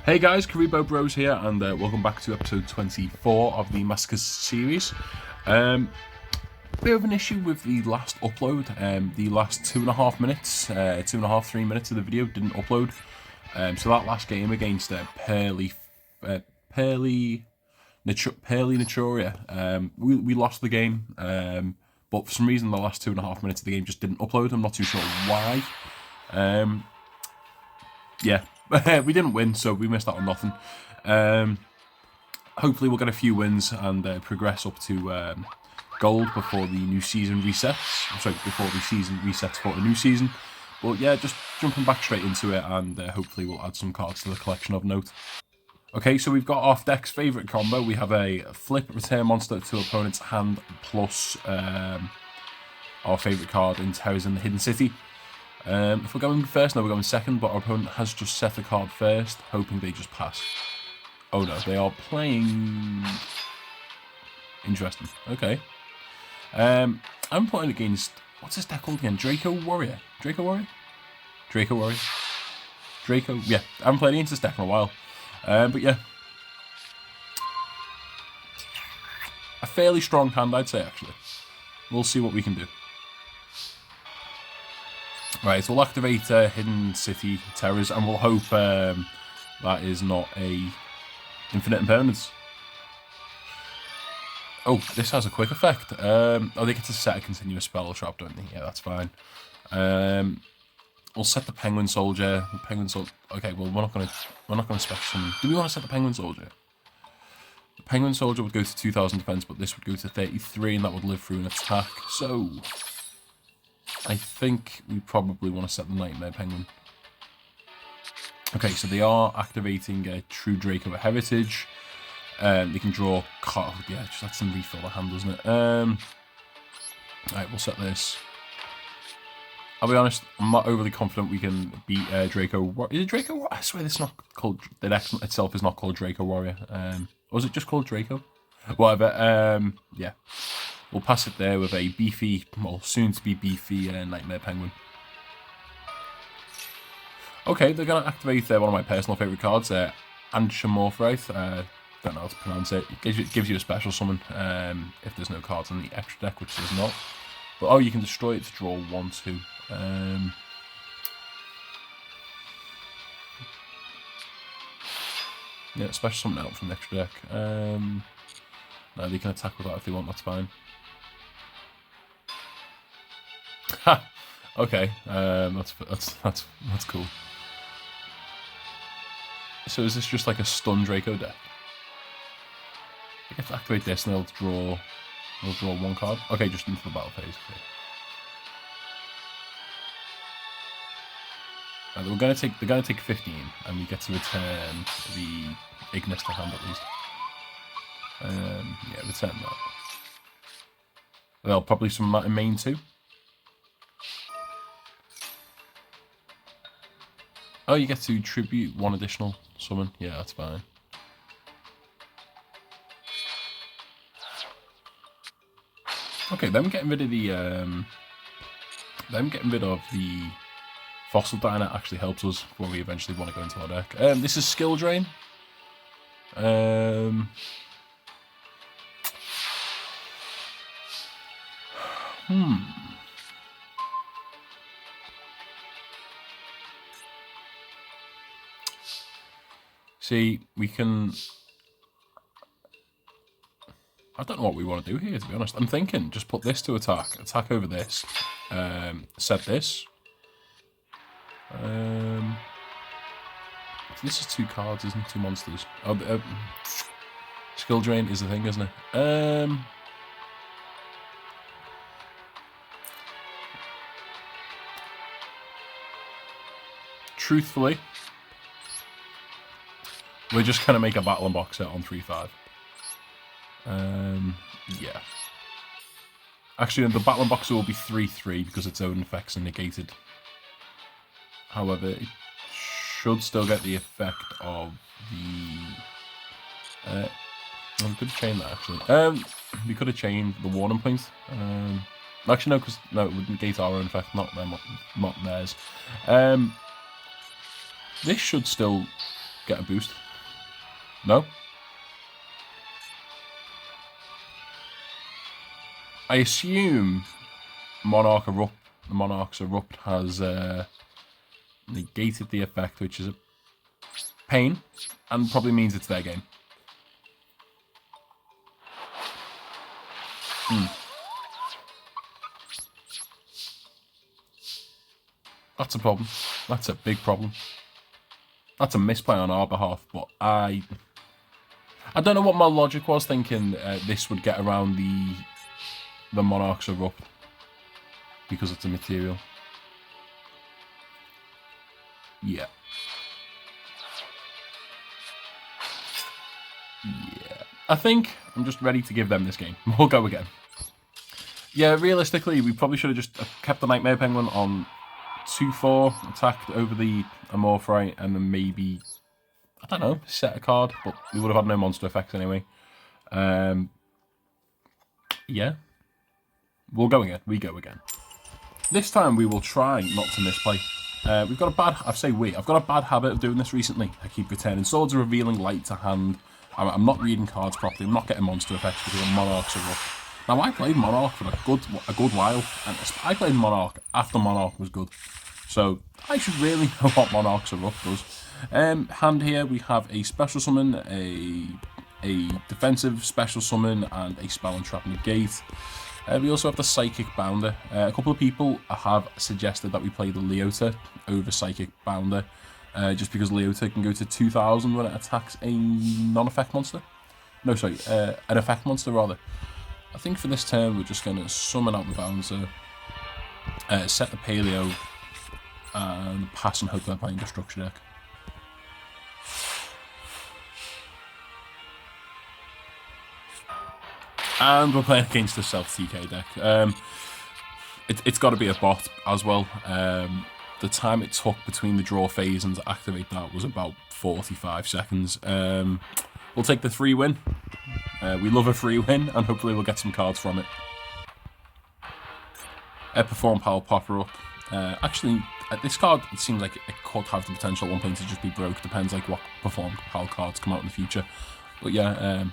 Hey guys, Karibo Bros here, and welcome back to episode 24 of the Masochist series. Bit of an issue with the last upload. The last 2.5 minutes, 3 minutes of the video didn't upload. So that last game against Pearly Naturia, we lost the game. But for some reason, the last 2.5 minutes of the game just didn't upload. I'm not too sure why. Yeah, we didn't win, so we missed out on nothing. Hopefully we'll get a few wins and progress up to gold before the new season resets. Before the season resets for the new season. But yeah, just jumping back straight into it, and hopefully we'll add some cards to the collection of note. Okay, so we've got off deck's favourite combo. We have a flip return monster to opponent's hand plus our favourite card in Terrors in the Hidden City. If we're going first, no, we're going second, but our opponent has just set the card first, hoping they just pass. Oh no, they are playing... Interesting. Okay. I'm playing against... What's this deck called again? Draco Warrior? Draco Warrior? Draco Warrior? Draco... Yeah, I haven't played against this deck in a while. But yeah. A fairly strong hand, I'd say, actually. We'll see what we can do. Right, so we'll activate Hidden City Terrors, and we'll hope that is not a infinite impermanence. Oh, this has a quick effect. Oh, they get to set a continuous spell or trap, don't they? Yeah, that's fine. We'll set the Penguin Soldier. The Penguin Soldier. Okay, well we're not gonna special summon. Do we want to set the Penguin Soldier? The Penguin Soldier would go to 2,000 defense, but this would go to 33, and that would live through an attack. So I think we probably want to set the Nightmare Penguin. Okay, so they are activating a True Draco Heritage. They can draw cards. Yeah, just lets them refill the hand, doesn't it? Alright, we'll set this. I'll be honest, I'm not overly confident we can beat Draco. Is it Draco Warrior? I swear this is not called... The deck itself is not called Draco Warrior. Or is it just called Draco? Whatever. Yeah. We'll pass it there with a beefy, well, soon-to-be beefy Nightmare Penguin. Okay, they're going to activate one of my personal favourite cards, Anchamorphite. Don't know how to pronounce it. It gives you a special summon if there's no cards on the extra deck, which there's not. But, oh, you can destroy it to draw 1/2. Yeah, special summon out from the extra deck. No, they can attack with that if they want, that's fine. Ha! Okay, that's cool. So is this just like a stun Draco deck? I get to activate this and they'll draw one card. Okay, just into the battle phase. Okay. Right, they're gonna take 15, and we get to return the Ignis to hand at least. Yeah, return that. They'll probably summon that in main too. Oh, you get to tribute one additional summon. Yeah, that's fine. Okay, them getting rid of the Fossil Diner actually helps us when we eventually want to go into our deck. This is Skill Drain. See, we can... I don't know what we want to do here, to be honest. I'm thinking, just put this to attack. Attack over this. Set this. This is 2 cards, isn't it? 2 monsters. Oh, Skill Drain is the thing, isn't it? Truthfully, we're just going to make a Battle and Box set on 3/5. Yeah. Actually, the Battle and Boxer will be 3/3 because its own effects are negated. However, it should still get the effect of the... we could have chained that, actually. We could have chained the Warning Point. Actually, no, because no, it would negate our own effect, not theirs. This should still get a boost. No? I assume the Monarch's Erupt has negated the effect, which is a pain, and probably means it's their game. That's a problem. That's a big problem. That's a misplay on our behalf, but I don't know what my logic was thinking this would get around the Monarch's Erupt because it's a material. Yeah. Yeah. I think I'm just ready to give them this game. We'll go again. Yeah, realistically, we probably should have just kept the Nightmare Penguin on 2-4, attacked over the Amorphite, and then maybe, I don't know, set a card, but we would have had no monster effects anyway. Yeah. We'll go again. We go again. This time we will try not to misplay. We've got a bad, I've got a bad habit of doing this recently. I keep returning swords are revealing light to hand. I'm not reading cards properly. I'm not getting monster effects because the Monarchs are rough. Now, I played Monarch for a good while, and I played Monarch after Monarch was good. So, I should really know what Monarchs are rough does. Hand here, we have a special summon, a defensive special summon, and a spell and trap negate. We also have the Psychic Bounder. A couple of people have suggested that we play the Leota over Psychic Bounder, just because Leota can go to 2,000 when it attacks a non-effect monster. No, sorry, an effect monster rather. I think for this turn we're just going to summon out the Bouncer, set the Paleo, and pass and hope they're playing Destruction deck. And we're playing against the self-TK deck. It's got to be a bot as well. The time it took between the draw phase and to activate that was about 45 seconds. We'll take the free win. We love a free win, and hopefully we'll get some cards from it. Perform Power Popper up. Actually, this card, it seems like it could have the potential at one point to just be broke. Depends like what Perform Power cards come out in the future. But yeah,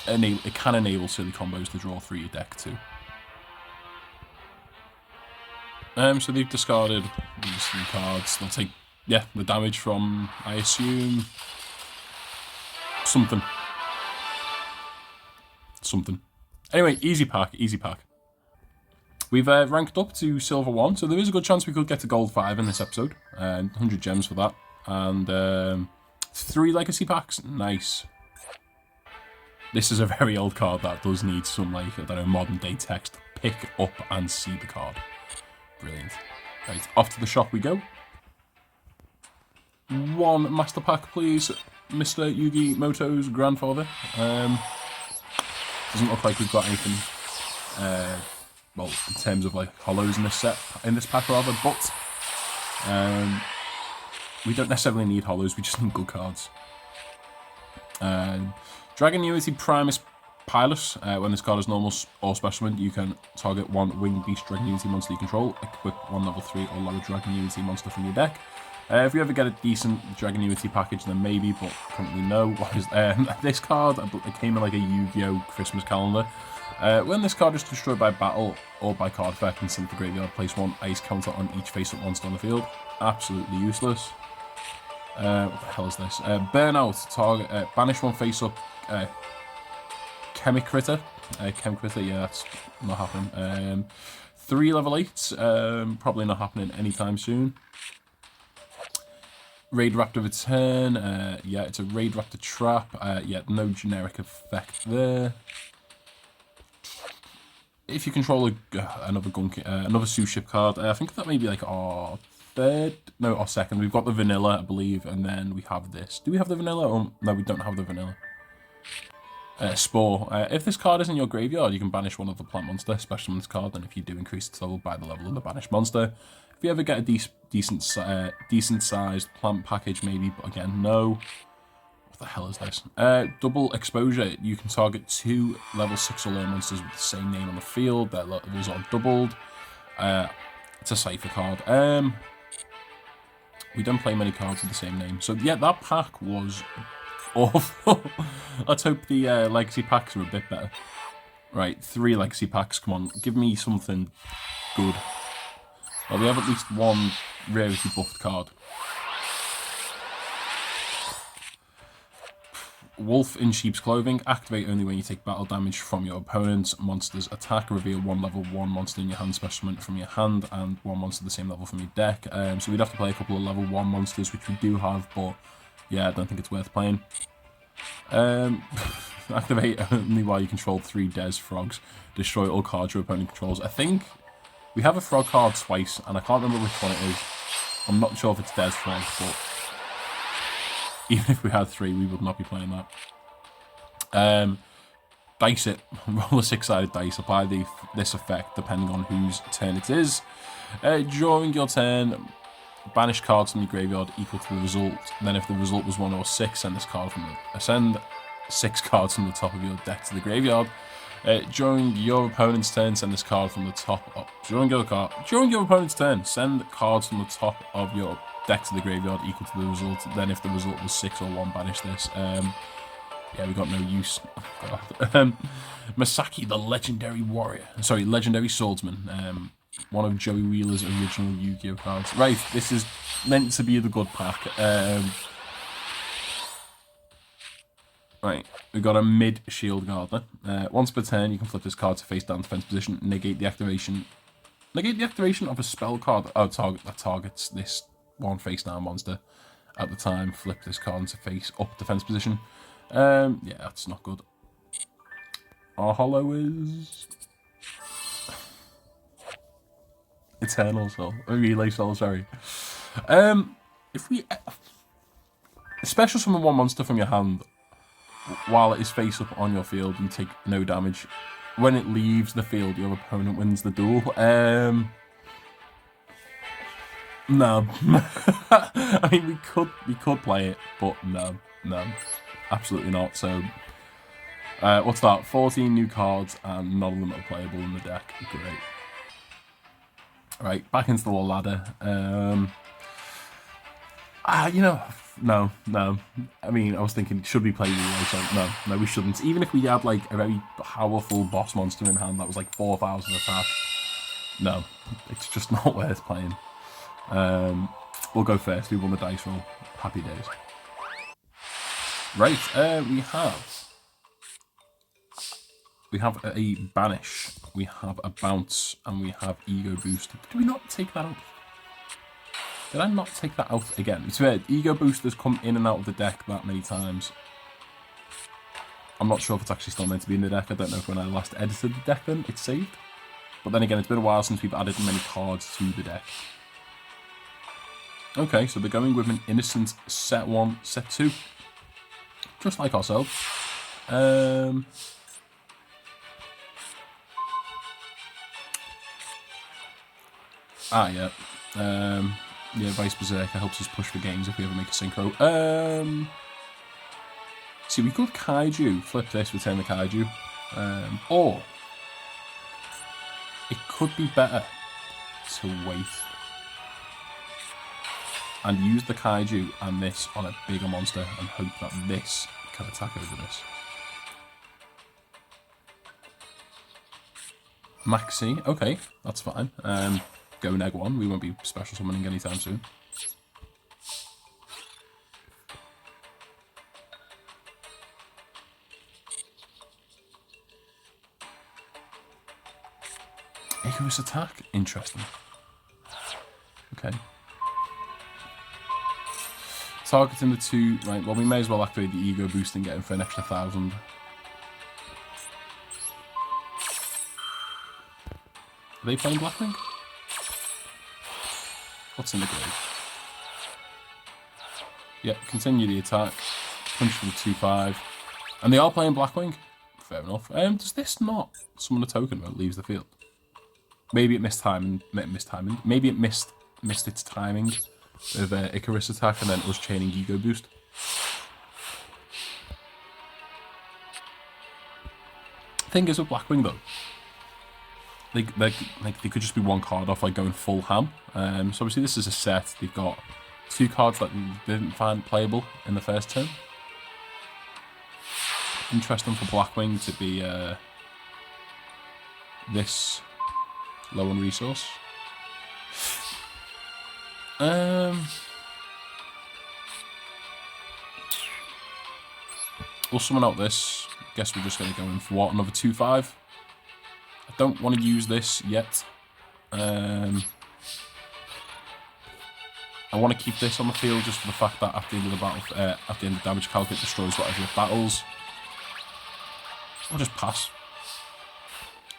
it can enable silly combos to draw through your deck too. So they've discarded these 3 cards. They'll take, yeah, the damage from, I assume, something. Anyway, easy pack, easy pack. We've ranked up to Silver 1, so there is a good chance we could get to Gold 5 in this episode. 100 gems for that. And 3 Legacy packs, nice. This is a very old card that does need some, like, I don't know, modern day text. Pick up and see the card. Brilliant. Right, off to the shop we go. 1 master pack, please, Mr. Yugioh's grandfather. Doesn't look like we've got anything, well, in terms of like hollows in this pack rather, but we don't necessarily need hollows, we just need good cards. Dragon Unity Primus Pilot. When this card is normal or special summon, you can target 1 Winged Beast Dragon Unity monster you control, equip 1 level 3 or lower Dragon Unity monster from your deck. If you ever get a decent Dragon Unity package, then maybe, but currently no. This card, it came in like a Yu-Gi-Oh! Christmas calendar. When this card is destroyed by battle or by card effect and sent to the graveyard, place 1 ice counter on each face-up monster on the field. Absolutely useless. What the hell is this? Burnout, target, banish 1 face-up Chemic Critter. Chem Critter, yeah, that's not happening. 3 level 8s, probably not happening anytime soon. Raid Raptor Return, yeah, it's a Raid Raptor Trap, yeah, no generic effect there. If you control another Sue Ship card, I think that may be like our second. We've got the vanilla, I believe, and then we have this. Do we have the vanilla? Oh, no, we don't have the vanilla. Spore. If this card is in your graveyard, you can banish 1 of the plant monster, special summon this card, and if you do increase its level by the level of the banished monster. If you ever get a decent sized plant package, maybe, but again, no. What the hell is this? Double Exposure. You can target 2 level 6 or lower monsters with the same name on the field. Their levels are doubled. It's a Cypher card. We don't play many cards with the same name. So, yeah, that pack was awful. Let's hope the legacy packs are a bit better. Right, 3 legacy packs. Come on, give me something good. Well, we have at least one rarity buffed card. Wolf in Sheep's Clothing. Activate only when you take battle damage from your opponent's monster's attack. Reveal 1 level 1 monster in your hand specimen from your hand and 1 monster the same level from your deck. So we'd have to play a couple of level 1 monsters, which we do have, but yeah, I don't think it's worth playing. Activate only while you control 3 Des Frogs. Destroy all cards your opponent controls. I think we have a frog card twice, and I can't remember which one it is. I'm not sure if it's Des Frogs, but even if we had 3, we would not be playing that. Dice it. Roll a 6-sided dice. Apply this effect depending on whose turn it is. During your turn, banish cards from your graveyard equal to the result. Then if the result was 1 or 6, send this card from send 6 cards from the top of your deck to the graveyard. During your opponent's turn, send this card from the top. During your opponent's turn, send cards from the top of your deck to the graveyard equal to the result. Then if the result was 6 or 1, banish this. Yeah, we got no use. Masaki, the legendary warrior. Sorry, legendary swordsman. One of Joey Wheeler's original Yu-Gi-Oh cards. Right, this is meant to be the good pack. Right, we've got a mid-shield gardener. Once per turn, you can flip this card to face down defense position. Negate the activation of a spell card that targets this one face down monster at the time. Flip this card into face up defense position. Yeah, that's not good. Our hollow is Eternal Soul. Relay Soul, sorry. If we special summon 1 monster from your hand while it is face up on your field, you take no damage. When it leaves the field, your opponent wins the duel. No. I mean, we could play it, but no, absolutely not. So, what's that? 14 new cards, and none of them are playable in the deck. Great. Right, back into the ladder. No. I mean, I was thinking, should we play Relay Soul? No, we shouldn't. Even if we had like a very powerful boss monster in hand that was like 4,000 attack, no, it's just not worth playing. We'll go first. We won the dice roll. Happy days. Right, we have a banish, we have a bounce, and we have ego boost. Did we not take that out? Did I not take that out again? It's weird. Ego boosters come in and out of the deck that many times. I'm not sure if it's actually still meant to be in the deck. I don't know if when I last edited the deck then it's saved. But then again, it's been a while since we've added many cards to the deck. Okay, so they're going with an innocent set 1, set 2. Just like ourselves. Yeah. Yeah, Vice Berserker helps us push for games if we ever make a synchro. See, we could Kaiju, flip this, return the Kaiju. Or it could be better to wait and use the Kaiju and this on a bigger monster and hope that this can attack over this. Maxi, okay, that's fine. Go neg 1, we won't be special summoning anytime soon. Icarus attack? Interesting. Okay. Targeting the 2, right, well we may as well activate the ego boost and get him for an extra 1,000. Are they playing Blackwing? What's in the grave? Yeah, continue the attack. Punch for the 2/5. And they are playing Blackwing? Fair enough. Does this not summon a token when it leaves the field? Maybe it missed timing. Maybe it missed its timing of Icarus attack and then us chaining ego boost. Thing is with Blackwing though, they could just be 1 card off, like going full ham. So obviously this is a set. They've got 2 cards that we didn't find playable in the first turn. Interesting for Blackwing to be this low on resource. We'll summon out this. Guess we're just going to go in for what? Another 2/5. I don't want to use this yet. I want to keep this on the field just for the fact that at the end of the battle, at the end of damage calc, it destroys whatever it battles. I'll just pass.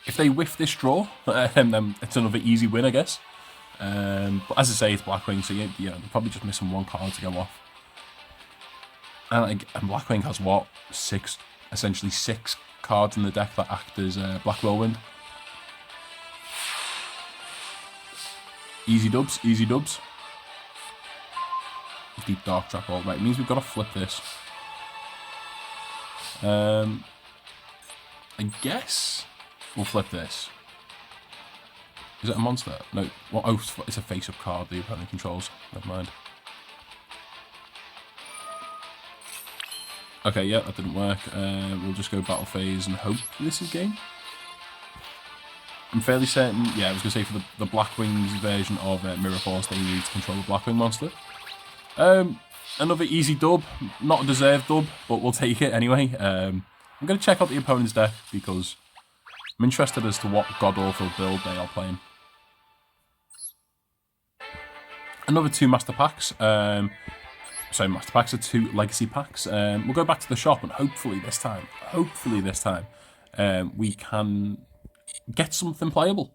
If they whiff this draw, then it's another easy win, I guess. But as I say, it's Blackwing, so yeah, they're probably just missing 1 card to go off. And Blackwing has what? Essentially 6 cards in the deck that act as Black Whirlwind. Easy dubs, easy dubs. Deep Dark Trap Ball. Right, it means we've got to flip this. I guess we'll flip this. Is it a monster? No. Well, oh, it's a face-up card the opponent controls. Never mind. Okay, yeah, that didn't work. We'll just go battle phase and hope this is game. I'm fairly certain, yeah, I was going to say for the Blackwing's version of Mirror Force, they need to control the Blackwing monster. Another easy dub. Not a deserved dub, but we'll take it anyway. I'm going to check out the opponent's deck because I'm interested as to what god-awful build they are playing. Another 2 Master Packs. Sorry, Master Packs are 2 Legacy Packs. We'll go back to the shop and hopefully this time, we can get something playable.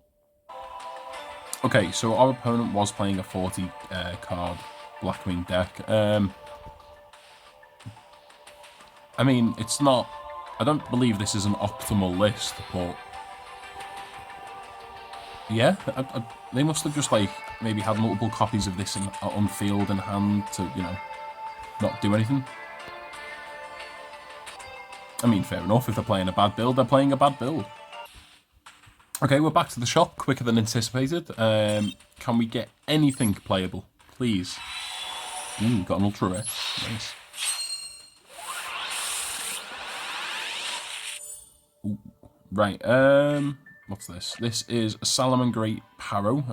Okay, so our opponent was playing a 40 card Blackwing deck. I mean, it's not... I don't believe this is an optimal list, but... Yeah, they must have just, like, maybe had multiple copies of this on field in hand to, you know, not do anything. I mean, fair enough. If they're playing a bad build, they're playing a bad build. Okay, we're back to the shop quicker than anticipated. Can we get anything playable, please? Got an ultra rare. Nice. Ooh, right. What's this? This is a Salamangreat Paro.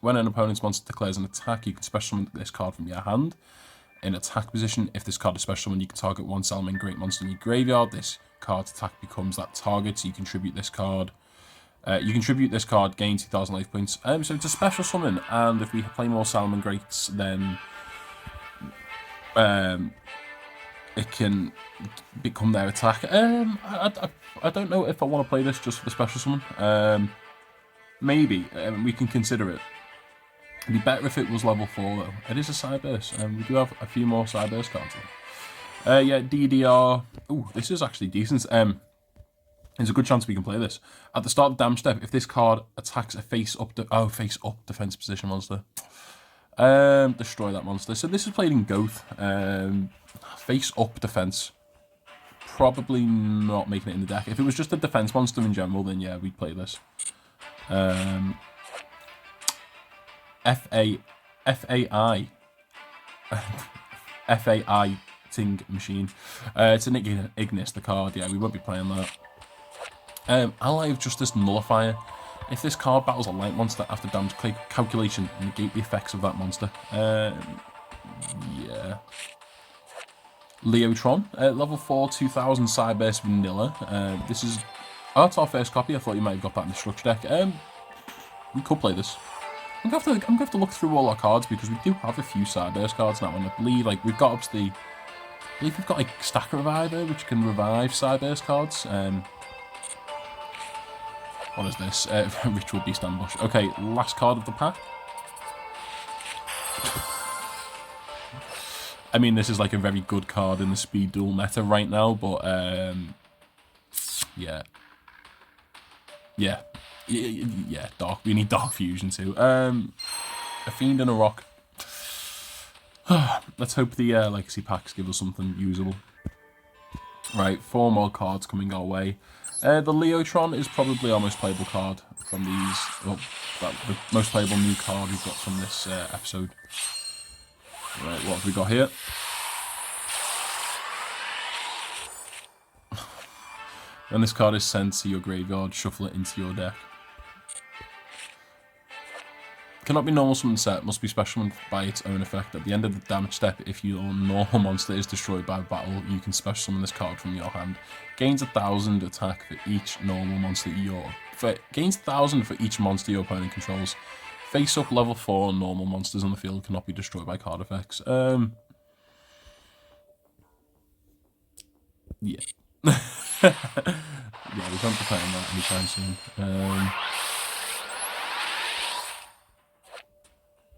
When an opponent's monster declares an attack, you can special summon this card from your hand. In attack position, if this card is special summon, you can target 1 Salamangreat monster in your graveyard. This card's attack becomes that target, so you contribute this card. Gain 2,000 life points. So it's a special summon, and if we play more Salamangreats, then it can become their attack. I don't know if I want to play this just for the special summon. Maybe we can consider it. It'd be better if it was level 4 though. It is a Cyberse, and we do have a few more Cyberse cards. Yeah, DDR. Ooh, this is actually decent. There's a good chance we can play this. At the start of the damage step, if this card attacks a face-up defense position monster, destroy that monster. So this is played in Goth. Face-up defense. Probably not making it in the deck. If it was just a defense monster in general, then yeah, we'd play this. FAI Ting Machine. It's an Ignis, the card. Yeah, we won't be playing that. Ally of Justice Nullifier. If this card battles a light monster after damage calculation, negate the effects of that monster. Yeah. Leotron, level 4, 2000 Cyberse Vanilla. This is... Oh, it's our first copy. I thought you might have got that in the structure deck. We could play this. I'm going to have to look through all our cards because we do have a few Cyberse cards now, and I believe, like, we've got up to the... I believe we've got, like, Stack Reviver, which can revive Cyberse cards. What is this? Ritual Beast Ambush. Okay, last card of the pack. I mean, this is like a very good card in the speed duel meta right now, but yeah. Yeah, dark. We need Dark Fusion too. A Fiend and a Rock. Let's hope the Legacy packs give us something usable. Right, 4 more cards coming our way. The Leotron is probably our most playable card from these. Well, the most playable new card we've got from this episode. Right, what have we got here? When this card is sent to your graveyard, shuffle it into your deck. Cannot be normal summon set, must be special summoned by its own effect. At the end of the damage step, if your normal monster is destroyed by battle, you can special summon this card from your hand. Gains 1,000 attack for each normal monster gains 1,000 for each monster your opponent controls. Face up level 4 normal monsters on the field cannot be destroyed by card effects. Yeah. Yeah, we can't be playing that anytime soon.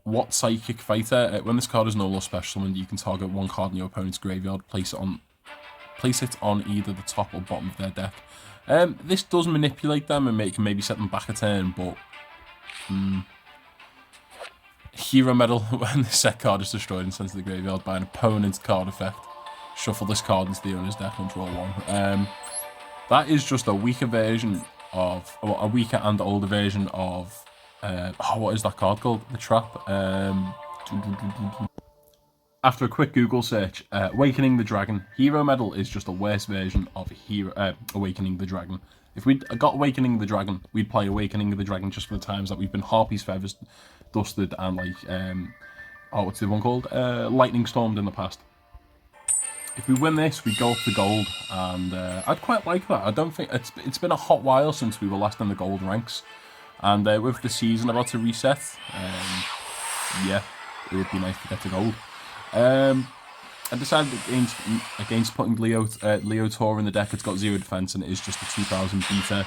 What Psychic Fighter? When this card is normal or special summoned, you can target one card in your opponent's graveyard, place it on either the top or bottom of their deck. This does manipulate them and can maybe set them back a turn, but Hero Medal, when this set card is destroyed and sent to the graveyard by an opponent's card effect, shuffle this card into the owner's deck and draw one. That is just a weaker version of, or a weaker and older version of, what is that card called? The Trap. After a quick Google search, Awakening the Dragon. Hero Medal is just a worse version of Awakening the Dragon. If we'd got Awakening the Dragon, we'd play Awakening the Dragon just for the times that we've been Harpy's Feathers dusted and like, what's the one called? Lightning Stormed in the past. If we win this, we go up to gold, and I'd quite like that. I don't think it's been a hot while since we were last in the gold ranks, and with the season about to reset, yeah, it would be nice to get to gold. I decided against putting Leo Tor in the deck. It's got 0 defense and it is just a 2,000 beater.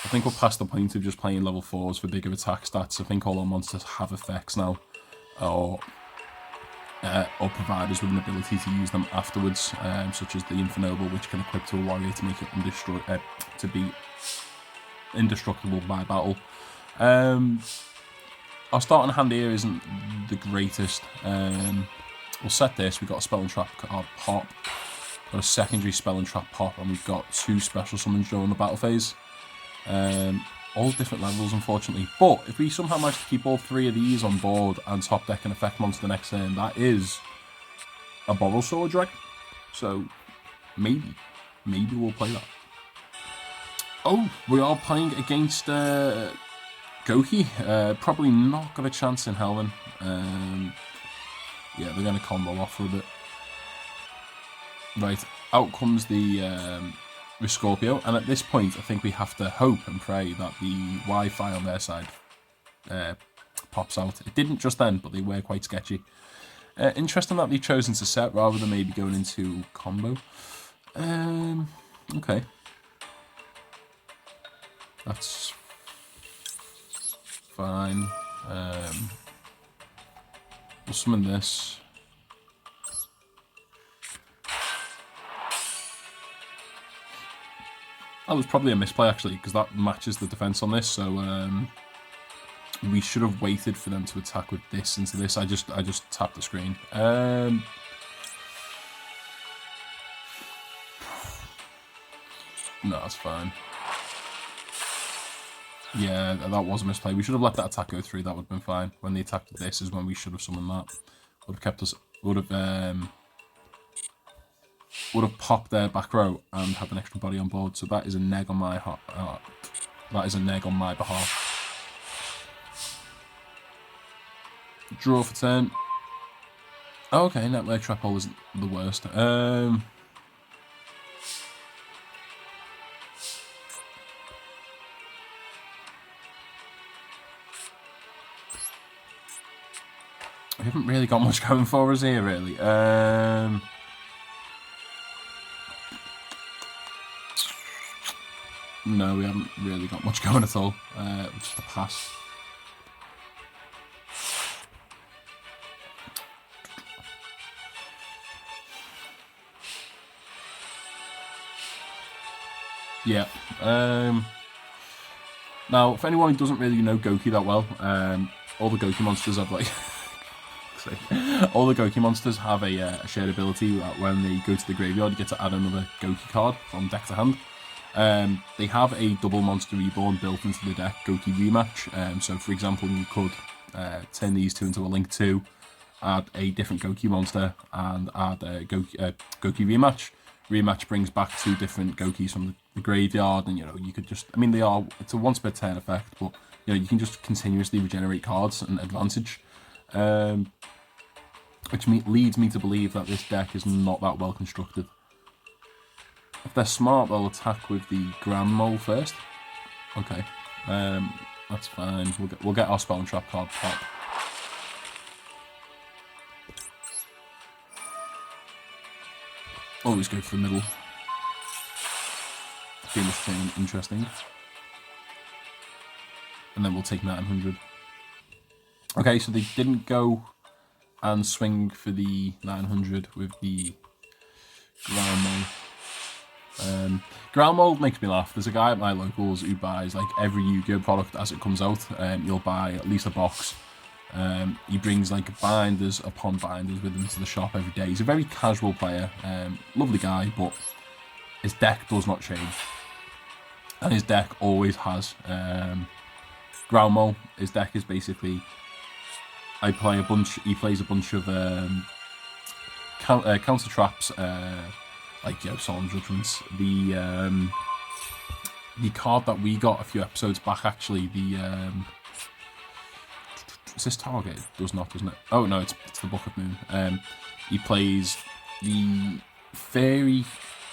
I think we're past the point of just playing level 4s for bigger attack stats. I think all our monsters have effects now, or provide us with an ability to use them afterwards, such as the Infernoble, which can equip to a warrior to make it to be indestructible by battle. Our starting hand here isn't the greatest. We'll set this. We've got a Spell and Trap card pop, got a secondary Spell and Trap pop, and we've got 2 special summons during the battle phase. All different levels, unfortunately. But if we somehow manage to keep all 3 of these on board and top deck an effect monster next turn, that is a Borrelsword Dragon. So maybe we'll play that. Oh, we are playing against Goki. Probably not got a chance in Helven. Yeah, they're going to combo off for a bit. Right, out comes the Scorpio, and at this point I think we have to hope and pray that the Wi-Fi on their side pops out. It didn't just then, but they were quite sketchy. Interesting that they've chosen to set rather than maybe going into combo. Okay. That's fine. We'll summon this. That was probably a misplay actually, because that matches the defense on this. So we should have waited for them to attack with this into this. I just tapped the screen. No, that's fine. Yeah, that was a misplay. We should have let that attack go through. That would have been fine. When they attacked this is when we should have summoned that. Would have kept us. Would have popped their back row and have an extra body on board. So that is a neg on my heart. That is a neg on my behalf. Draw for turn. Oh, okay, Network Trap Hole isn't the worst. We haven't really got much going for us here, really. No, we haven't really got much going at all. Just a pass. Yeah. Now, for anyone who doesn't really know Goki that well, all the Goki monsters have like... all the Goki monsters have a shared ability that when they go to the graveyard, you get to add another Goki card from deck to hand. They have a double monster reborn built into the deck, Goki Rematch. So, for example, you could turn these two into a Link 2 add a different Goki monster, and add a Goki rematch. Rematch brings back 2 different Gokis from the graveyard, and you could just, I mean, it's a once per turn effect, but you can just continuously regenerate cards and advantage, which leads me to believe that this deck is not that well constructed. If they're smart, they'll attack with the Grand Mole first. Okay, that's fine. We'll get our Spell and Trap card pop. Always go for the middle. Famous thing, interesting. And then we'll take 900. Okay, so they didn't go and swing for the 900 with the Ground Mold. Ground Mold makes me laugh. There's a guy at my locals who buys like every Yu-Gi-Oh product as it comes out. You'll buy at least a box. He brings like binders upon binders with him to the shop every day. He's a very casual player, lovely guy, but his deck does not change. And his deck always has. Ground Mole, his deck is basically, he plays a bunch of counter traps, like Solemn Judgments. The card that we got a few episodes back, actually, is this Target? It does not, doesn't it? Oh no, it's the Book of Moon. He plays the Fairy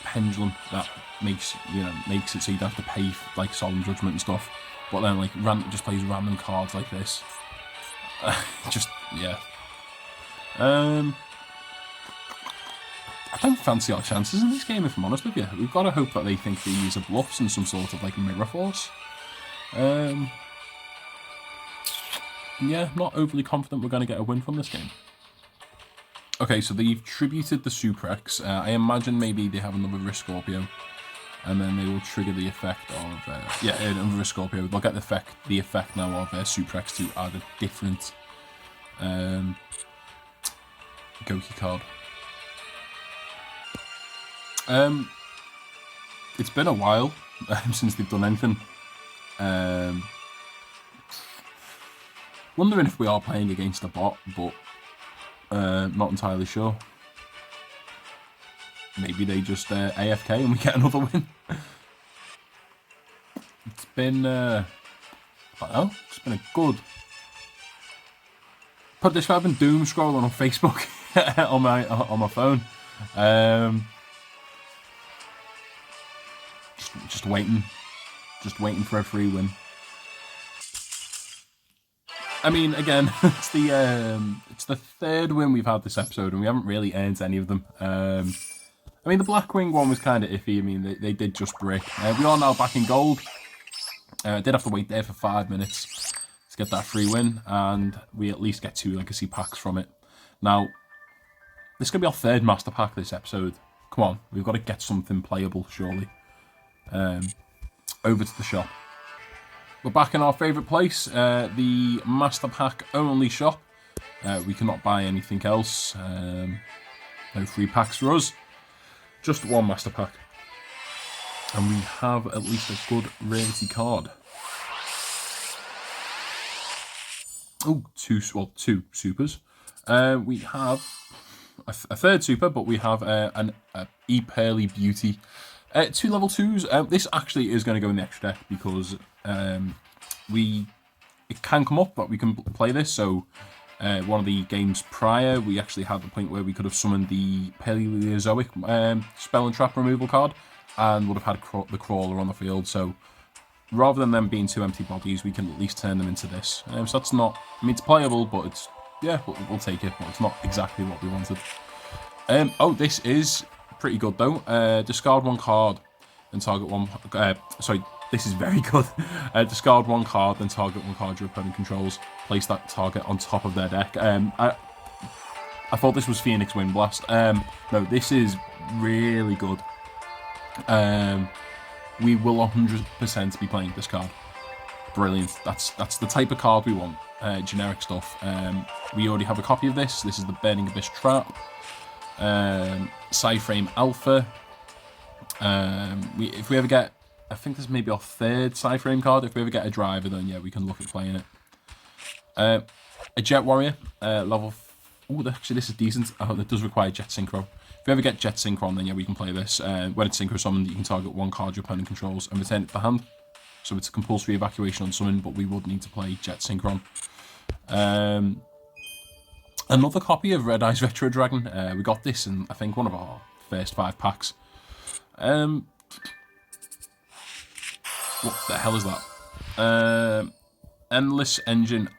Pendulum that makes it so you don't have to pay for, like, Solemn Judgment and stuff. But then like just plays random cards like this. Just yeah. I don't fancy our chances in this game, if I'm honest with you. We've got to hope that they think these are bluffs and some sort of like mirror force. Yeah, not overly confident we're going to get a win from this game. Okay, so they've tributed the Suprex. I imagine maybe they have another Risk Scorpio, and then they will trigger the effect of another Risk Scorpio. They'll get the effect now of Suprex to add a different Goki card. It's been a while since they've done anything. Wondering if we are playing against a bot, but not entirely sure. Maybe they just AFK and we get another win. It's been, I don't know, it's been a good. Put this way, I've been doom scrolling on Facebook on my phone. Just waiting for a free win. I mean, again, it's the 3rd win we've had this episode, and we haven't really earned any of them. I mean, the Blackwing one was kind of iffy. I mean, they did just break. We are now back in gold. Did have to wait there for 5 minutes to get that free win, and we at least get 2 legacy packs from it. Now, this is going to be our 3rd master pack this episode. Come on, we've got to get something playable, surely. Over to the shop. We're back in our favourite place, the Master Pack only shop. We cannot buy anything else. No free packs for us. Just 1 Master Pack. And we have at least a good rarity card. Oh, 2 supers. We have a 3rd super, but we have an E-Pearly Beauty. 2 level 2s. This actually is going to go in the extra deck because it can come up that we can play this. So one of the games prior, we actually had the point where we could have summoned the Paleozoic Spell and Trap removal card and would have had the Crawler on the field. So rather than them being 2 empty bodies, we can at least turn them into this. So that's not, I mean, it's playable, but it's, yeah, we'll take it. But it's not exactly what we wanted. Oh, this is pretty good though. Discard 1 card and target 1. Sorry, this is very good. Discard 1 card, then target 1 card your opponent controls. Place that target on top of their deck. I thought this was Phoenix Windblast. No, this is really good. We will 100% be playing this card. Brilliant. That's the type of card we want. Generic stuff. We already have a copy of this. This is the Burning Abyss Trap. Psyframe Alpha. If we ever get, I think this may be our 3rd Psyframe card. If we ever get a driver, then yeah, we can look at playing it. A Jet Warrior, level Oh, actually, this is decent. Oh, it does require Jet Synchro. If you ever get Jet Synchro, then yeah, we can play this. When it's Synchro summoned, you can target one card your opponent controls and return it to the hand. So it's a compulsory evacuation on summon, but we would need to play Jet Synchron. Another copy of Red Eyes Retro Dragon. We got this in, I think, one of our first 5 packs. What the hell is that? Endless Engine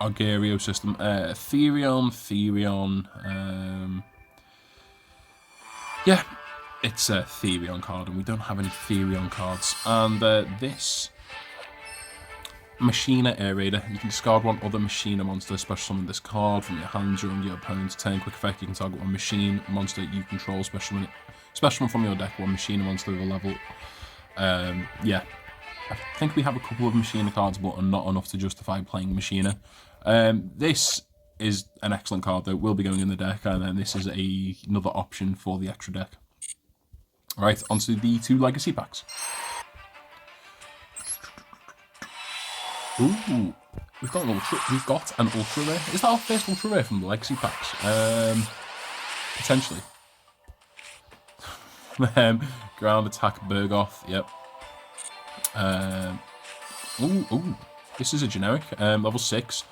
Argario System. Therion. Yeah, it's a Therion card, and we don't have any Therion cards. And this Machina Aerator, you can discard one other Machina monster, special summon this card from your hand during your opponent's turn. Quick effect, you can target one machine monster you control, special one from your deck, one Machina monster with a level. Yeah, I think we have a couple of Machina cards, but not enough to justify playing Machina. This is an excellent card, though. It will be going in the deck, and then this is another option for the extra deck. Right, onto the 2 Legacy packs. Ooh, we've got an ultra rare. Is that our first ultra rare from the Legacy packs? Potentially. Ground attack Bergoth. Yep. Ooh, this is a generic. Level 6.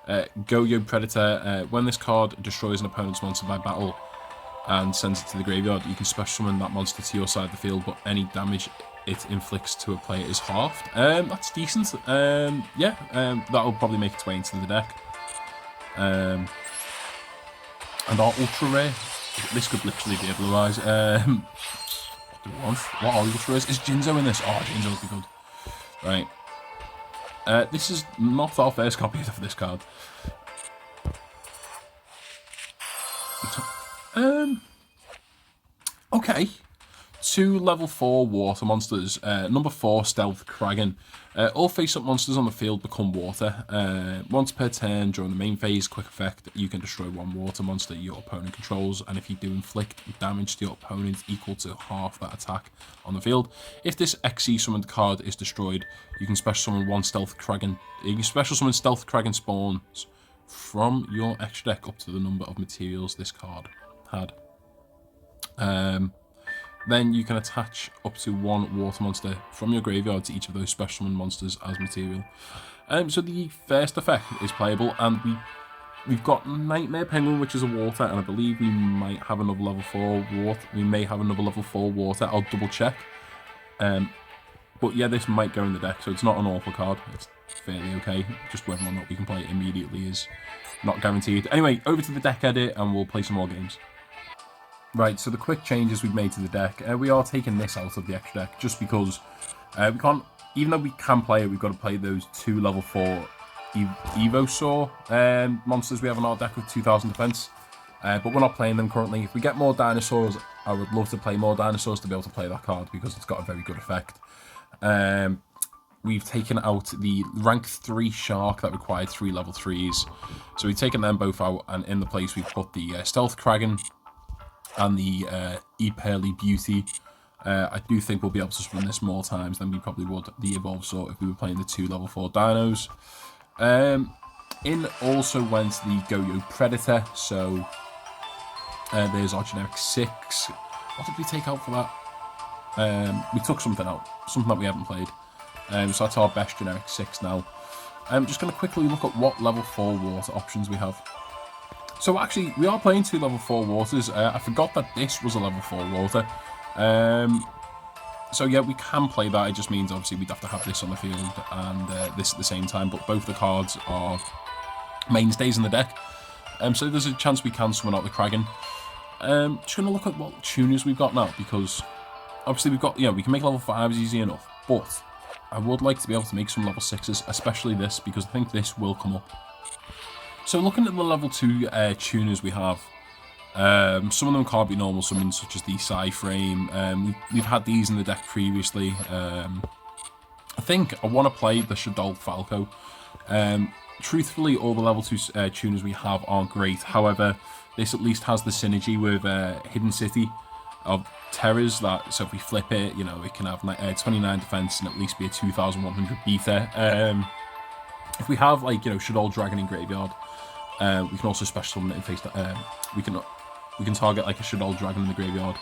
Yugioh Predator. When this card destroys an opponent's monster by battle and sends it to the graveyard, you can special summon that monster to your side of the field, but any damage it inflicts to a player is halved. That's decent. Yeah, that'll probably make its way into the deck. And our ultra rare, this could literally be a blue eyes. What do we want? What are ultra rares? Is Jinzo in this? Oh, Jinzo would be good. Right. This is not our first copy of this card. Okay. 2 level 4 water monsters. Number 4, Stealth Kraken. All face-up monsters on the field become water. Once per turn during the main phase, quick effect, you can destroy 1 water monster your opponent controls, and if you do inflict damage to your opponent equal to half that attack on the field. If this XC summoned card is destroyed, you can special summon 1 Stealth Kraken. You can special summon Stealth Kraken spawns from your extra deck up to the number of materials this card had. Then you can attach up to 1 water monster from your graveyard to each of those special summon monsters as material. So the first effect is playable, and we've got Nightmare Penguin, which is a water, and I believe we might have another level 4 water. We may have another level 4 water. I'll double check. But yeah, this might go in the deck, so it's not an awful card. It's fairly okay. Just whether or not we can play it immediately is not guaranteed. Anyway, over to the deck edit, and we'll play some more games. Right, so the quick changes we've made to the deck, we are taking this out of the extra deck just because we can't, even though we can play it, we've got to play those 2 level 4 Evosaur monsters we have in our deck with 2000 defense, but we're not playing them currently. If we get more dinosaurs, I would love to play more dinosaurs to be able to play that card because it's got a very good effect. We've taken out the rank 3 Shark that required 3 level 3s, so we've taken them both out, and in the place we've put the Stealth Kraken and the Epearly Beauty. I do think we'll be able to swim this more times than we probably would the Evolvesaur if we were playing the 2 level 4 dinos. In also went the Yugioh Predator, so there's our generic 6. What did we take out for that? We took something out, something that we haven't played. So that's our best generic 6 now. I'm just going to quickly look at what level 4 water options we have. So actually, we are playing 2 level 4 waters. I forgot that this was a level 4 water. So yeah, we can play that. It just means obviously we'd have to have this on the field and this at the same time. But both the cards are mainstays in the deck. So there's a chance we can summon out the Kraken. Just going to look at what tuners we've got now, because obviously we've got, we can make level 5s easy enough. But I would like to be able to make some level 6s, especially this, because I think this will come up. So looking at the level 2 tuners we have, some of them can't be normal summons, such as the Psy-Frame. We've had these in the deck previously. I think I want to play the Shaddoll Falco. Truthfully, all the level 2 tuners we have aren't great. However, this at least has the synergy with Hidden City of Terrors. So if we flip it, it can have 29 defense and at least be a 2100 beta. If we have, Shaddoll Dragon in graveyard, We can also special summon it in face. We can target like a Shadow Dragon in the graveyard,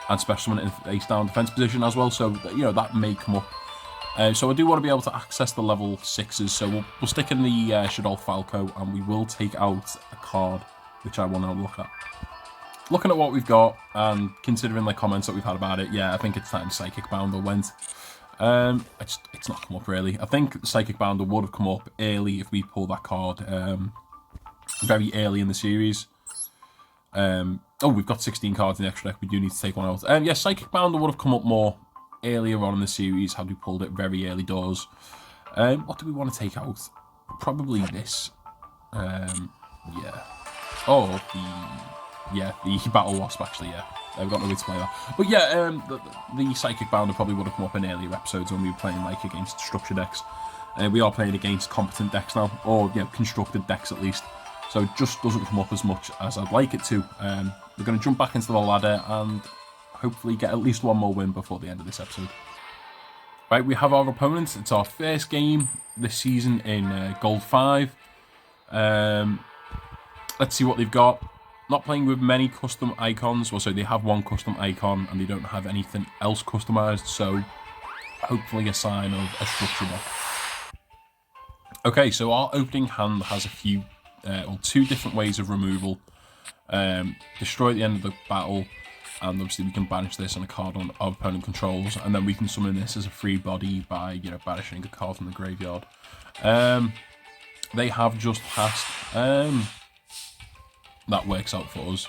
and special summon it in face down defense position as well. So you know that may come up. So I do want to be able to access the level 6s. So we'll stick in the Shadow Falco, and we will take out a card which I want to look at. Looking at what we've got and considering the comments that we've had about it, yeah, I think it's time Psychic Bounder went. It's not come up really. I think Psychic Bounder would have come up early if we pull that card very early in the series. Oh, we've got 16 cards in the extra deck. We do need to take one out. Yeah, Psychic Bounder would have come up more earlier on in the series had we pulled it very early doors. What do we want to take out? Probably this. Yeah. Oh, the Battle Wasp, actually, yeah. We've got no way to play that. But yeah, the Psychic Bounder probably would have come up in earlier episodes when we were playing like against structure decks. We are playing against competent decks now, or constructed decks at least. So it just doesn't come up as much as I'd like it to. We're going to jump back into the ladder and hopefully get at least one more win before the end of this episode. Right, we have our opponents. It's our first game this season in Gold 5. Let's see what they've got. Not playing with many custom icons. Well, so they have one custom icon and they don't have anything else customized. So hopefully a sign of a structure deck. Okay, so our opening hand has a few, two different ways of removal. Destroy at the end of the battle, and obviously we can banish this on a card on our opponent controls, and then we can summon this as a free body by banishing a card from the graveyard. They have just passed. That works out for us.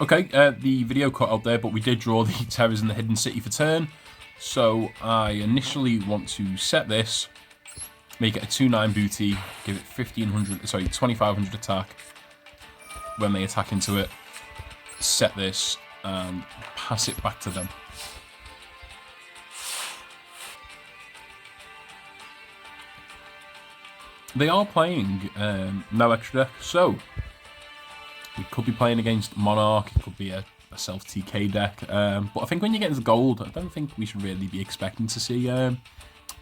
Okay, the video cut out there, but we did draw the Terrors in the Hidden City for turn. So I initially want to set this, make it a 2/9 booty, give it 2500 attack when they attack into it, set this, and pass it back to them. They are playing no extra deck, so we could be playing against Monarch, it could be a self-TK deck, but I think when you get into gold, I don't think we should really be expecting to see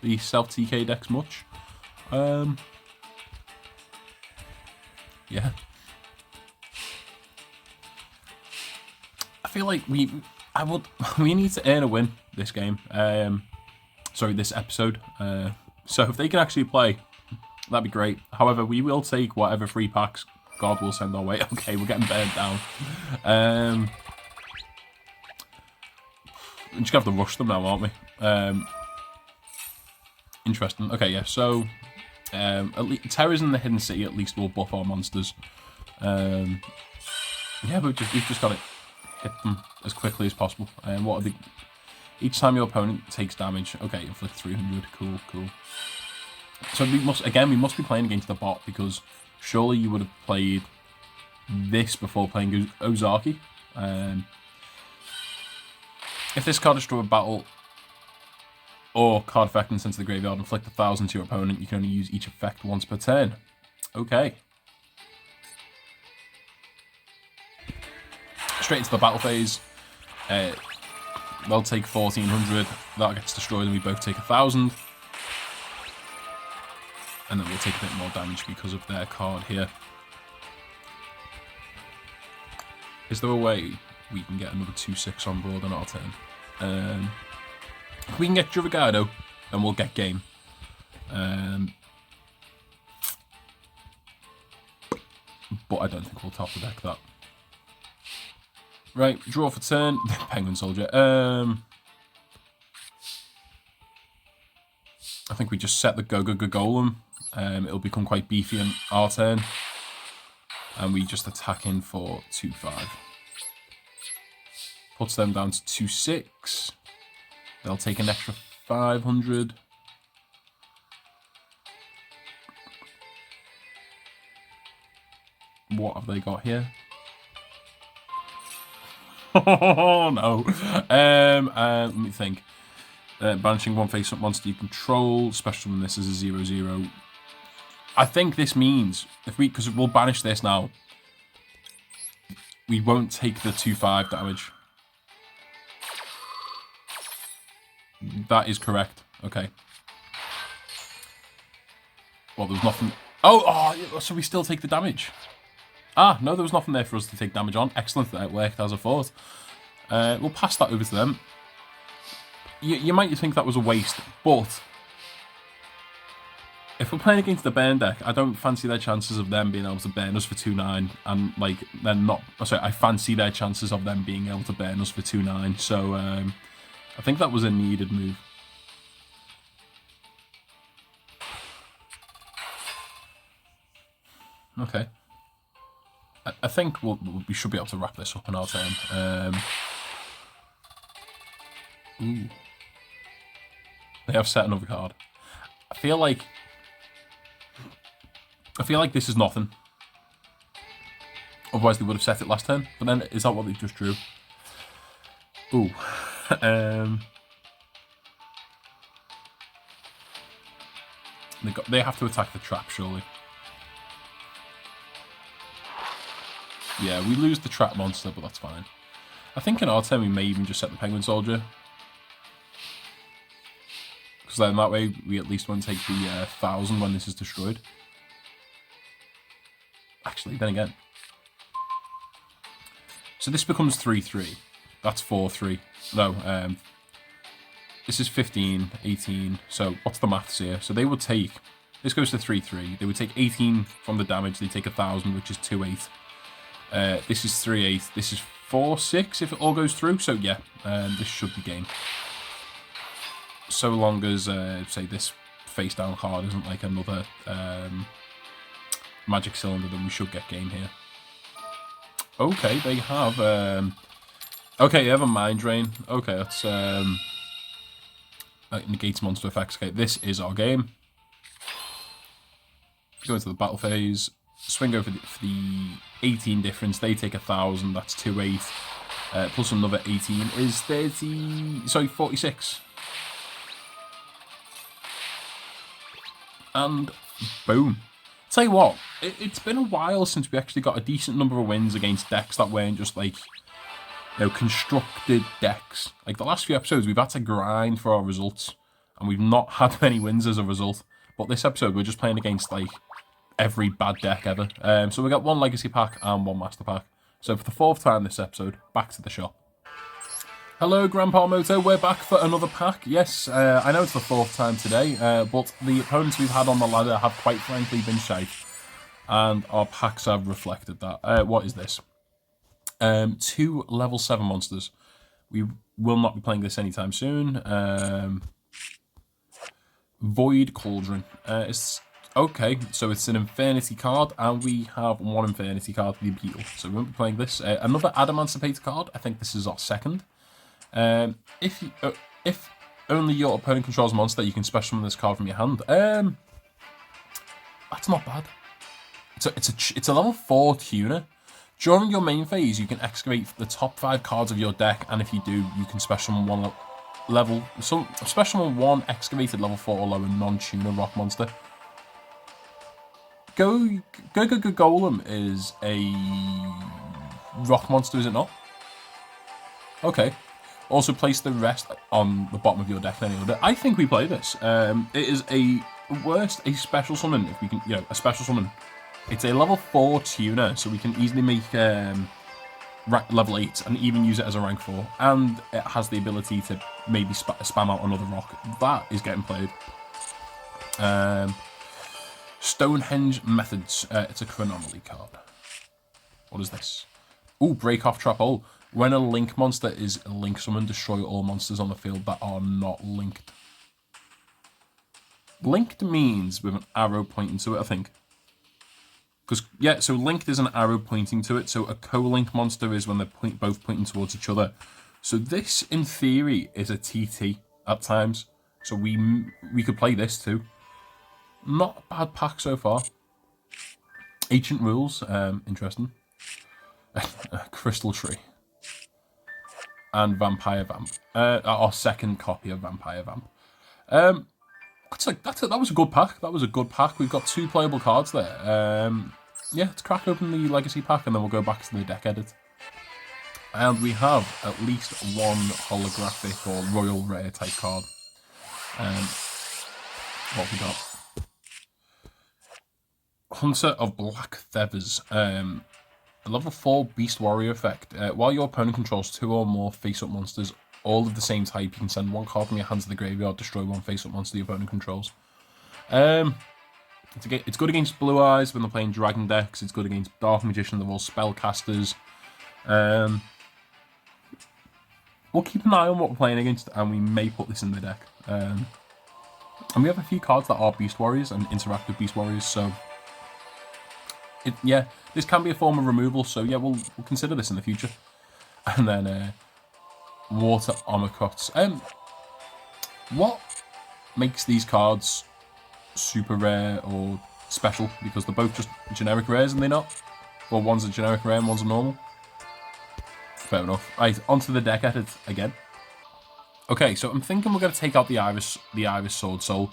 the self-TK decks much. Yeah. I feel like we need to earn a win this game. Sorry, this episode. So if they can actually play, that'd be great. However, we will take whatever free packs God will send our way. Okay, we're getting burnt down. We're just going to have to rush them now, aren't we? Interesting. Okay, yeah, so at least Terrors in the Hidden City at least will buff our monsters. Yeah, but we've just got to hit them as quickly as possible. What are the... Each time your opponent takes damage. Okay, inflict 300. Cool. So we must be playing against the bot, because surely you would have played this before playing Ozaki. If this card destroy a battle or card effect and sent to the graveyard, inflict 1000 to your opponent, you can only use each effect once per turn. Okay. Straight into the battle phase. They'll take 1400. That gets destroyed and we both take 1000. And then we'll take a bit more damage because of their card here. Is there a way we can get another 2/6 on board on our turn? If we can get Jurigado, then we'll get game. But I don't think we'll top the deck that. Right, draw for turn. Penguin Soldier. I think we just set the Golem. It'll become quite beefy on our turn. And we just attack in for 2/5. Puts them down to 2/6. They'll take an extra 500. What have they got here? Oh no. Let me think. Banishing one face-up monster you control. Special when this is a 0/0. I think this means because we'll banish this now, we won't take the 2/5 damage. That is correct. Okay. Well, there was nothing... Oh, so we still take the damage. Ah, no, there was nothing there for us to take damage on. Excellent, that worked as I thought. We'll pass that over to them. You might think that was a waste, but if we're playing against the burn deck, I don't fancy their chances of them being able to burn us for 2-9, and like they're not. Sorry, I fancy their chances of them being able to burn us for 2-9. So I think that was a needed move. Okay. I think we should be able to wrap this up in our turn. Ooh. They have set another card. I feel like this is nothing. Otherwise they would have set it last turn. But then, is that what they just drew? Ooh. They have to attack the trap, surely. Yeah, we lose the trap monster, but that's fine. I think in our turn we may even just set the penguin soldier. Because then that way we at least won't take the 1,000 when this is destroyed. Actually, then again. So this becomes 3-3. That's 4-3. No, this is 15, 18. So what's the maths here? So they would take, this goes to 3-3. They would take 18 from the damage. They take 1,000, which is 2-8. This is 3-8. This is 4-6 if it all goes through. So yeah, this should be game. So long as, say, this face-down card isn't like another magic cylinder, then we should get game here. Okay, they have... okay, they have a mind drain. Okay, that's... negates monster effects. Okay, this is our game. Go into the battle phase. Swing over for the 18 difference. They take 1,000. That's 2-8. Plus another 18 is 30... Sorry, 46. And boom. Tell you what, it's been a while since we actually got a decent number of wins against decks that weren't just like, you know, constructed decks. Like the last few episodes, we've had to grind for our results, and we've not had many wins as a result. But this episode, we're just playing against like every bad deck ever. So we got one legacy pack and one master pack. So for the 4th time this episode, back to the shop. Hello, Grandpa Moto. We're back for another pack. Yes, I know it's the 4th time today, but the opponents we've had on the ladder have quite frankly been shite, and our packs have reflected that. What is this? 2 level 7 monsters. We will not be playing this anytime soon. Void Cauldron. It's okay, so it's an Infinity card, and we have 1 Infinity card for the appeal. So we won't be playing this. Another Adamantipator card. I think this is our 2nd. If only your opponent controls a monster, you can special summon this card from your hand. That's not bad. It's a level 4 tuner. During your main phase, you can excavate the top 5 cards of your deck, and if you do, you can special summon special summon 1 excavated level 4 or lower non-tuner rock monster. Go Golem is a rock monster, is it not? Okay. Also place the rest on the bottom of your deck in any order. I think we play this. It is a special summon, if we can, you know, a special summon. It's a level 4 tuner, so we can easily make level 8 and even use it as a rank 4. And it has the ability to maybe spam out another rock. That is getting played. Stonehenge Methods. It's a Chronomaly card. What is this? Ooh, Break Off Trap Hole. When a link monster is link summoned, destroy all monsters on the field that are not linked. Linked means with an arrow pointing to it, I think. Because, yeah, so linked is an arrow pointing to it. So a co-link monster is when they're both pointing towards each other. So this, in theory, is a TT at times. So we could play this too. Not a bad pack so far. Ancient Rules, interesting. Crystal Tree. And Vampire Vamp. Our 2nd copy of Vampire Vamp. That was a good pack. That was a good pack. We've got 2 playable cards there. Yeah, let's crack open the Legacy pack and then we'll go back to the deck edit. And we have at least 1 holographic or royal rare type card. What we got? Hunter of Black Feathers. A level 4 Beast Warrior effect. While your opponent controls 2 or more face-up monsters, all of the same type, you can send 1 card from your hand to the graveyard, destroy 1 face-up monster the opponent controls. It's good against Blue Eyes when they're playing Dragon decks. It's good against Dark Magician, they're all spellcasters. We'll keep an eye on what we're playing against, and we may put this in the deck. And we have a few cards that are Beast Warriors and interactive Beast Warriors, so yeah, this can be a form of removal. So yeah, we'll consider this in the future. And then Water Armorcuts. What makes these cards super rare or special? Because they're both just generic rares, and they're not. Well, one's a generic rare and one's a normal. Fair enough. Right, onto the deck edit again. Okay, so I'm thinking we're going to take out the Iris Sword Soul.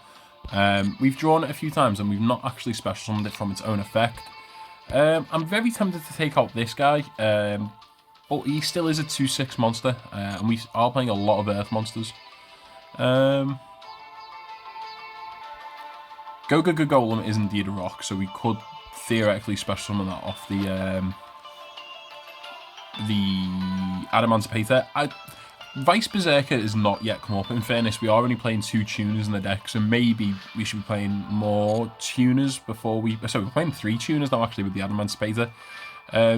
We've drawn it a few times and we've not actually special summoned it from its own effect. I'm very tempted to take out this guy, but he still is a 2/6 monster, and we are playing a lot of Earth monsters. Go Golem is indeed a rock, so we could theoretically special summon that off the Adamantipator. Vice Berserker is not yet come up. In fairness, we are only playing 2 tuners in the deck, so maybe we should be playing more tuners before we... So we're playing 3 tuners now, actually, with the Adamantipator.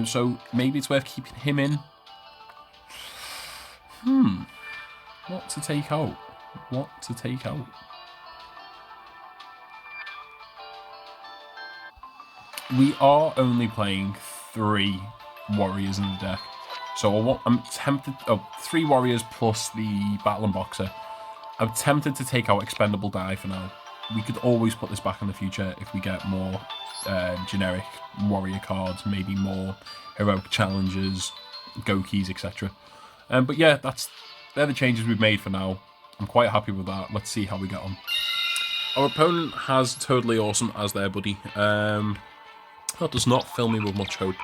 So maybe it's worth keeping him in. What to take out? What to take out? We are only playing 3 warriors in the deck. So I'm tempted... Oh, 3 warriors plus the Battle and Boxer. I'm tempted to take out Expendable Die for now. We could always put this back in the future if we get more generic warrior cards, maybe more heroic challenges, Gokis, etc. But yeah, they're the changes we've made for now. I'm quite happy with that. Let's see how we get on. Our opponent has Totally Awesome as their buddy. That does not fill me with much hope.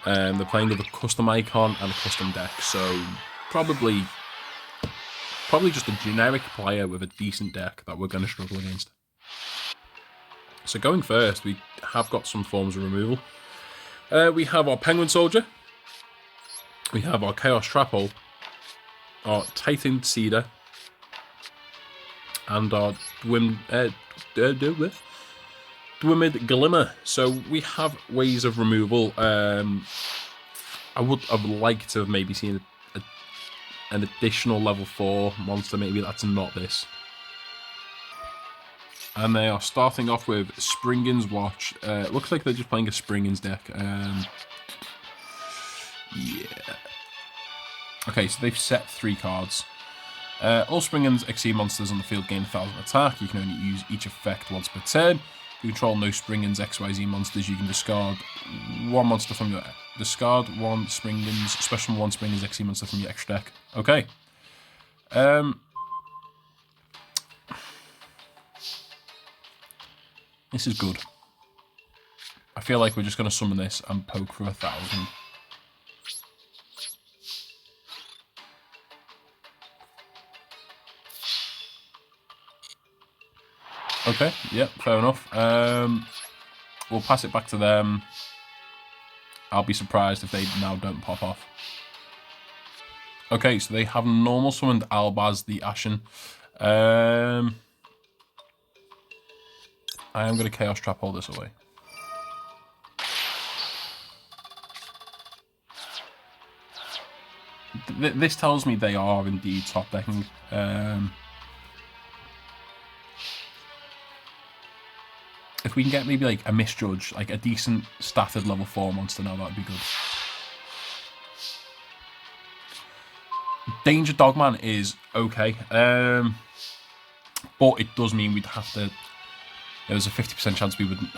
They're playing with a custom icon and a custom deck, so probably just a generic player with a decent deck that we're going to struggle against. So going first, we have got some forms of removal. We have our Penguin Soldier, we have our Chaos Trap Hole, our Titan Cedar, and our Dwymid Glimmer. So we have ways of removal. I would have liked to have maybe seen an additional level 4 monster. Maybe that's not this. And they are starting off with Springin's Watch. Looks like they're just playing a Springin's deck. Yeah. Okay, so they've set 3 cards. All Springins exceed monsters on the field gain 1,000 attack. You can only use each effect once per turn. If you control no Springins XYZ monsters, you can discard 1 monster from your... Discard 1 Springins, special 1 Springins XC monster from your extra deck. Okay. This is good. I feel like we're just going to summon this and poke for 1,000. Okay, yep, fair enough. We'll pass it back to them. I'll be surprised if they now don't pop off. Okay, so they have normal summoned Albaz the Ashen. I am going to Chaos Trap all this away. This tells me they are indeed top decking. If we can get maybe like a Misjudge, like a decent statted level 4 monster now, that'd be good. Danger Dogman is okay. But it does mean we'd have to... There's a 50% chance we wouldn't...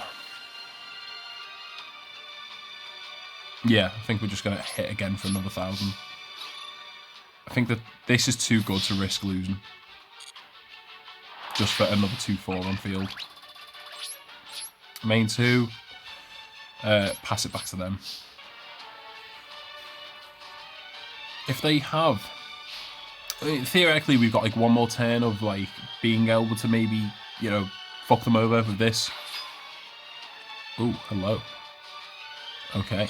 Yeah, I think we're just going to hit again for another 1,000. I think that this is too good to risk losing. Just for another 2/4 on field. Main 2. Pass it back to them. If they have... I mean, theoretically, we've got like 1 more turn of like being able to maybe, you know, fuck them over with this. Ooh, hello. Okay.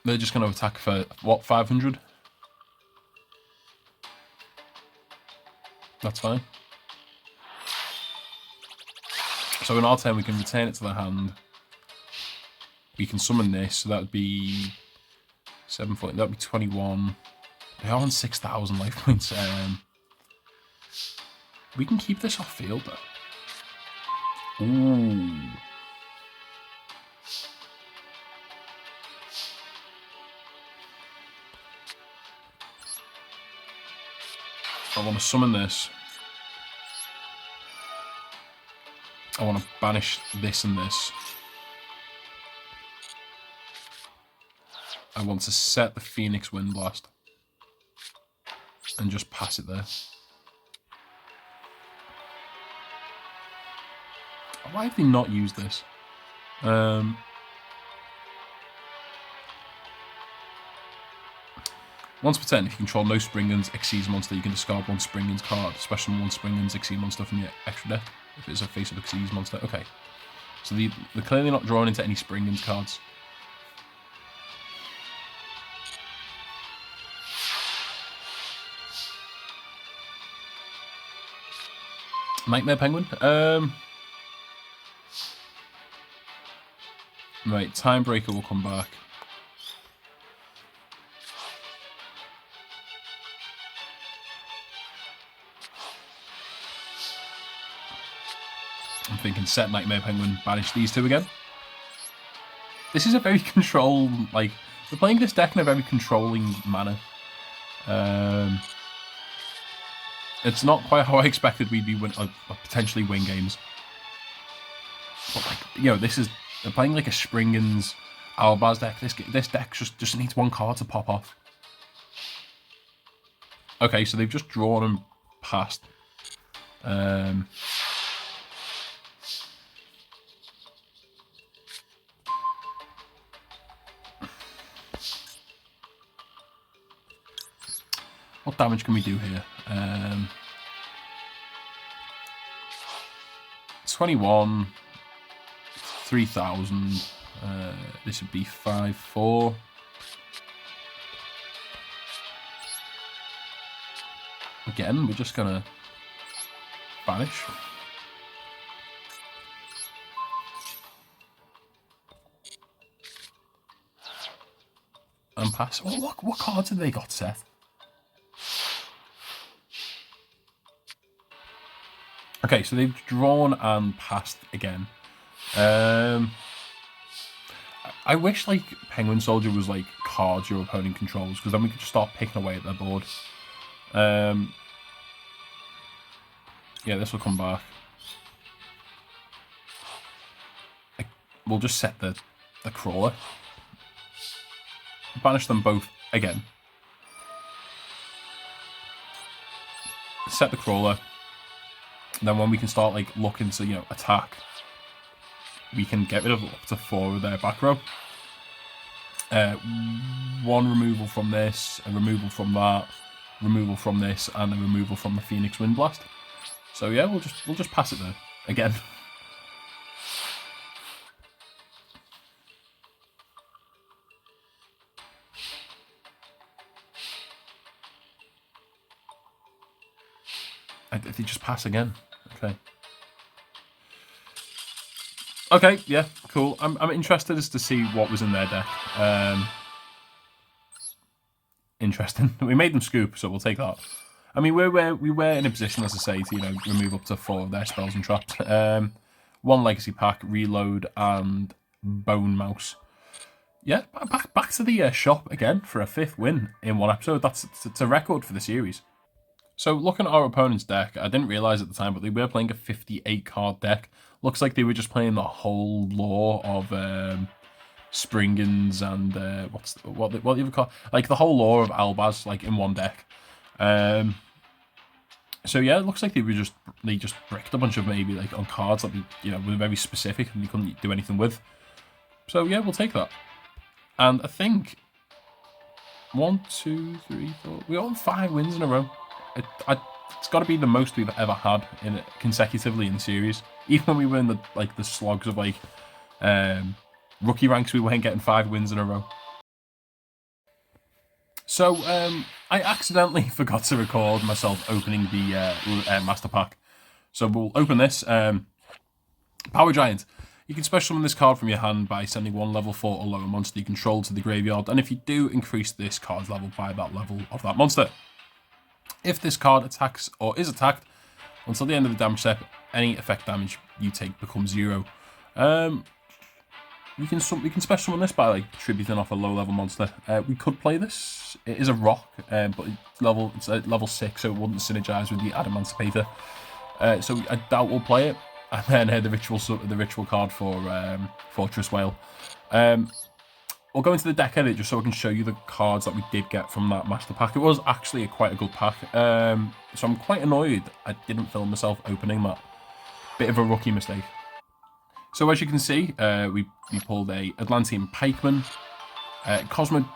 They're just going to attack for, what, 500? That's fine. So in our turn, we can return it to the hand. We can summon this, so that would be 740. That would be 21. They are on 6,000 life points. We can keep this off field, though. Ooh. I want to summon this. I want to banish this and this. I want to set the Phoenix Windblast. And just pass it there. Why have they not used this? Once per turn, if you control no Springans, Exceeds monster, you can discard one Springans card. Special one Springans, Exceed monster from your extra deck. If it's a face-up Exceeds monster. Okay. So they're clearly not drawn into any Springans cards. Nightmare Penguin. Right, Timebreaker will come back. I'm thinking set Nightmare Penguin, banish these two again. This is a very controlled, like, we're playing this deck in a very controlling manner. It's not quite how I expected we'd be potentially win games. But, like, you know, they're playing like a Springans Albaz deck. This deck just needs one card to pop off. Okay, so they've just drawn and passed. What damage can we do here? 21, 3,000. This would be 5-4. Again, we're just gonna banish. And pass. Oh, what cards have they got set? Okay, so they've drawn and passed again. I wish, like, Penguin Soldier was, like, cards your opponent controls, because then we could just start picking away at their board. Yeah, this will come back. We'll just set the Crawler. Banish them both again. Set the Crawler. And then when we can start, like, looking to, you know, attack, we can get rid of up to 4 of their back row. 1 removal from this, a removal from that, removal from this, and a removal from the Phoenix Windblast. So yeah, we'll just pass it there again. They just pass again. Okay. Okay, yeah, cool. I'm interested as to see what was in their deck. Interesting. We made them scoop, so we'll take that. I mean, we were in a position, as I say, to, you know, remove up to 4 of their spells and traps. 1 legacy pack, reload, and bone mouse. Yeah, back to the shop again for a 5th win in 1 episode. It's a record for the series. So looking at our opponent's deck, I didn't realise at the time, but they were playing a 58 card deck. Looks like they were just playing the whole lore of Springans and what do you call, like, the whole lore of Albaz, like, in 1 deck. So yeah, it looks like they just bricked a bunch of, maybe, like, on cards that were very specific and they couldn't do anything with. So yeah, we'll take that. And I think 1, 2, 3, 4. We got 5 wins in a row. It's got to be the most we've ever had in it consecutively in the series. Even when we were in the slogs of rookie ranks, we weren't getting 5 wins in a row. So I accidentally forgot to record myself opening the Master Pack. So we'll open this. Power Giant. You can special summon this card from your hand by sending 1 level 4 or lower monster you control to the graveyard, and if you do, increase this card's level by that level of that monster. If this card attacks or is attacked, until the end of the damage step, any effect damage you take becomes 0. We can special summon this by tributing off a low level monster. We could play this. It is a rock, but it's level 6, so it wouldn't synergize with the Adamantipator. So I doubt we'll play it. And then the ritual card for Fortress Whale. We'll go into the deck edit just so I can show you the cards that we did get from that Master Pack. It was actually quite a good pack. So I'm quite annoyed I didn't film myself opening that. Bit of a rookie mistake. So as you can see, we pulled a Atlantean Pikeman, Cosmo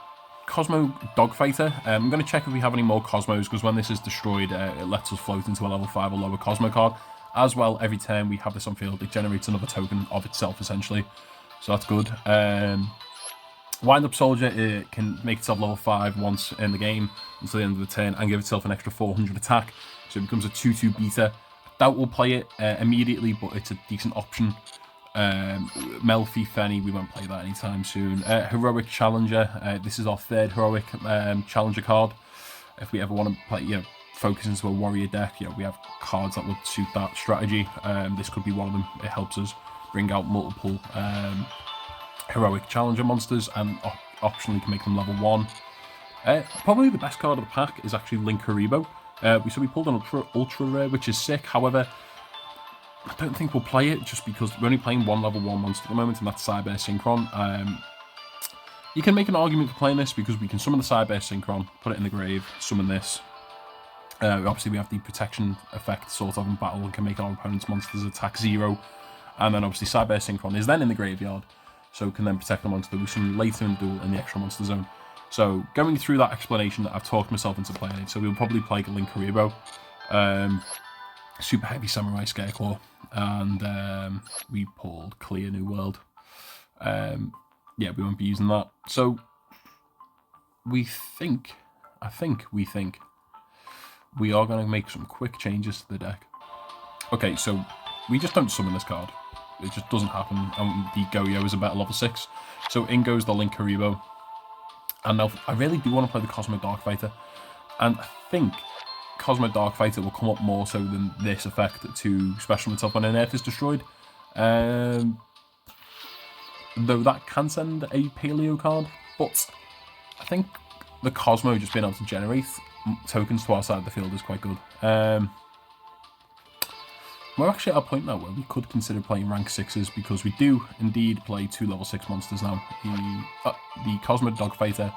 Dogfighter. I'm going to check if we have any more Cosmos, because when this is destroyed, it lets us float into a level 5 or lower Cosmo card. As well, every time we have this on field, it generates another token of itself, essentially. So that's good. Wind Up Soldier, it can make itself level 5 once in the game until the end of the turn and give itself an extra 400 attack. So it becomes a 2/2 beta. I doubt we'll play it immediately, but it's a decent option. Melfi Fenny, we won't play that anytime soon. Heroic Challenger, this is our 3rd Heroic Challenger card. If we ever want to play, focus into a warrior deck, we have cards that would suit that strategy. This could be one of them. It helps us bring out multiple Heroic Challenger monsters, and optionally can make them level 1. Probably the best card of the pack is actually Linkuriboh. So we pulled an ultra rare, which is sick. However, I don't think we'll play it just because we're only playing 1 level 1 monster at the moment, and that's Cyberse Synchron. You can make an argument for playing this because we can summon the Cyberse Synchron, put it in the grave, summon this. Obviously, we have the protection effect sort of in battle and can make our opponent's monsters attack 0. And then obviously Cyberse Synchron is then in the graveyard, so can then protect the monster we summon later in the duel in the extra monster zone. So going through that explanation, I've talked myself into playing it. So we'll probably play Linkuriboh, Super Heavy Samurai Scareclaw, and we pulled Clear New World. We won't be using that. So we think we are going to make some quick changes to the deck. Okay, so we just don't summon this card. It just doesn't happen, and the Yugioh is a better level 6. So in goes the Linkuriboh. And now I really do want to play the Cosmo Darkfighter. And I think Cosmo Darkfighter will come up more so than this effect to special itself when an Earth is destroyed. Though that can send a Paleo card, but I think the Cosmo just being able to generate tokens to our side of the field is quite good. We're actually at a point now where we could consider playing rank 6s, because we do indeed play 2 level 6 monsters now. The Cosmo Dogfighter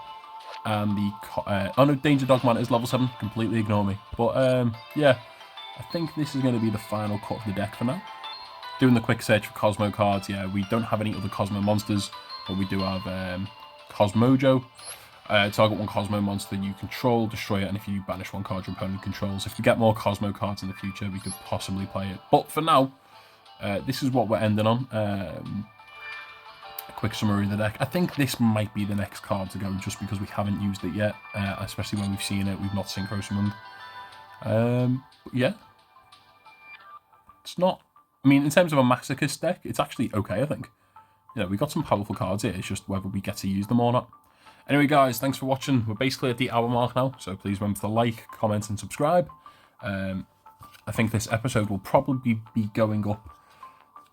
and the Danger Dogman is level 7. Completely ignore me. But I think this is going to be the final cut of the deck for now. Doing the quick search for Cosmo cards. We don't have any other Cosmo monsters, but we do have Cosmojo. Target 1 Cosmo monster you control, destroy it, and if you banish 1 card your opponent controls. If we get more Cosmo cards in the future, we could possibly play it. But for now, this is what we're ending on. A quick summary of the deck. I think this might be the next card to go, just because we haven't used it yet, especially when we've seen it. We've not synchro summoned. It's not... in terms of a Masochist deck, it's actually okay, I think. We got some powerful cards here. It's just whether we get to use them or not. Anyway, guys, thanks for watching. We're basically at the hour mark now, so please remember to like, comment, and subscribe. I think this episode will probably be going up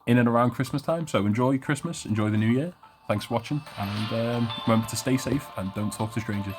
in and around Christmas time, so enjoy Christmas, enjoy the New Year. Thanks for watching, and remember to stay safe and don't talk to strangers.